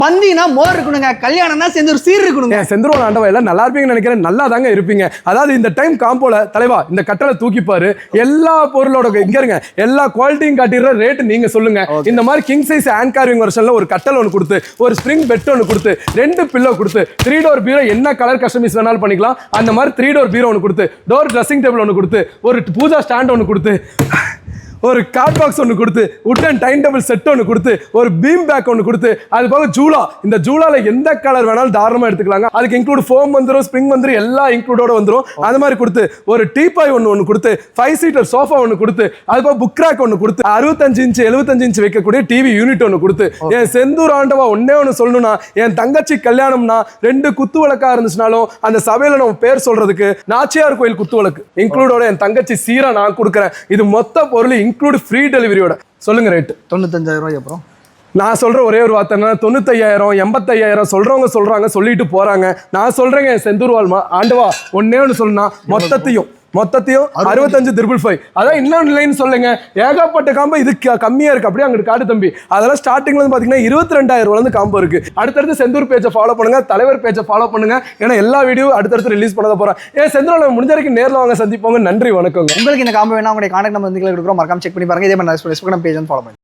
பந்தினா மோர் இருக்கணுங்க, கல்யாணம்னா செந்தூர் சீர் இருக்கணுங்க. செந்தூர் ஆண்டவா எல்லாம் நல்லா இருப்பீங்கன்னு நினைக்கிறேன். நல்லா தாங்க இருப்பீங்க. அதாவது இந்த டைம் காம்போல தலைவா இந்த கட்டளை தூக்கிப்பாரு. எல்லா பொருளோட இங்க இருங்க, எல்லா குவாலிட்டியும் காட்டிடுற ரேட் நீங்க சொல்லுங்க. இந்த மாதிரி கிங் சைஸ் ஹேண்ட் கார்விங் வெர்ஷன்ல ஒரு கட்டளை ஒன்று கொடுத்து, ஒரு ஸ்ப்ரிங் பெட் ஒன்று கொடுத்து, 2 பில்லோ கொடுத்து, 3 டோர் பீரோ என்ன கலர் கஸ்டமைஸ் வேணாலும் பண்ணிக்கலாம். அந்த மாதிரி 3 டோர் பீரோ ஒன்று கொடுத்து, டோர் ட்ரெஸ்ஸிங் டேபிள் ஒன்று கொடுத்து, ஒரு பூஜா ஸ்டாண்ட் ஒன்று கொடுத்து, ஒரு கார்ட் பாக்ஸ் ஒன்று கொடுத்து, உட்டன் டைம் டேபிள் செட் ஒன்று கொடுத்து, ஒரு பீம் பேக் ஒன்று கொடுத்து, அது போக ஜூலா, இந்த ஜூலால எந்த கலர் வேணாலும் தாராளமாக எடுத்துக்கலாங்க. அதுக்கு இன்க்ளூட் ஃபோம் வந்துடும், ஸ்ப்ரிங் வந்துடும், எல்லாம் இன்க்ளூடோட வந்துடும். அது மாதிரி கொடுத்து ஒரு டீபாய் ஒன்று கொடுத்து, 5 சீட்டர் சோஃபா ஒன்று கொடுத்து, அது போக புக் ரேக் ஒன்று கொடுத்து, 65 இன்ச் 75 இன்ச் வைக்கக்கூடிய டிவி யூனிட் ஒன்று கொடுத்து, என் செந்தூர் ஆண்டவா ஒன்னே ஒன்று சொல்லணும்னா, என் தங்கச்சி கல்யாணம்னா 2 குத்து விளக்கா இருந்துச்சுனாலும் அந்த சபையில நம்ம பேர் சொல்றதுக்கு நாச்சியார் கோயில் குத்து விளக்கு இன்க்ளூடோட என் தங்கச்சி சீரா நான் கொடுக்குறேன். இது மொத்த பொருள் இன்க்ளூட் ஃப்ரீ டெலிவரியோட. சொல்லுங்க ரேட் 95,000 ரூபாய். அப்புறம் நான் சொல்ற ஒரே ஒரு வார்த்தை 95,000 85,000 சொல்றாங்க சொல்லிட்டு போறாங்க. நான் சொல்றேங்க செந்தூர் வாழ்மா ஆண்டவா ஒன்னே ஒன்று சொல்லணும்னா மொத்தத்தையும் 65,555. அதான் இன்னொன்று லைன் சொல்லுங்க. ஏகப்பட்ட காம்போ இது கம்மியா இருக்கு. அப்படியே அங்கிட்டு காட்டு தம்பி. அதெல்லாம் ஸ்டார்டிங்ல இருந்து பாத்தீங்கன்னா 22,000 காம்போ இருக்கு. அடுத்தடுத்து செந்தூர் பேஜை ஃபாலோ பண்ணுங்க, தலைவர் பேஜை ஃபாலோ பண்ணுங்க. ஏன்னா எல்லா வீடியோ அடுத்தடுத்து ரிலீஸ் பண்ணத போறேன். செந்தூர் முடிஞ்ச வரைக்கும் நேரில் வாங்க, சந்திப்போங்க. நன்றி, வணக்கங்க. உங்களுக்கு இந்த காம்போ வேணா உங்களுடைய கான்டாக்ட் நம்பர் வந்து கொடுக்குறோம், மறக்காம செக் பண்ணி பாருங்க. இதே மாதிரி பேஜ் ஃபாலோ பண்ணுங்க.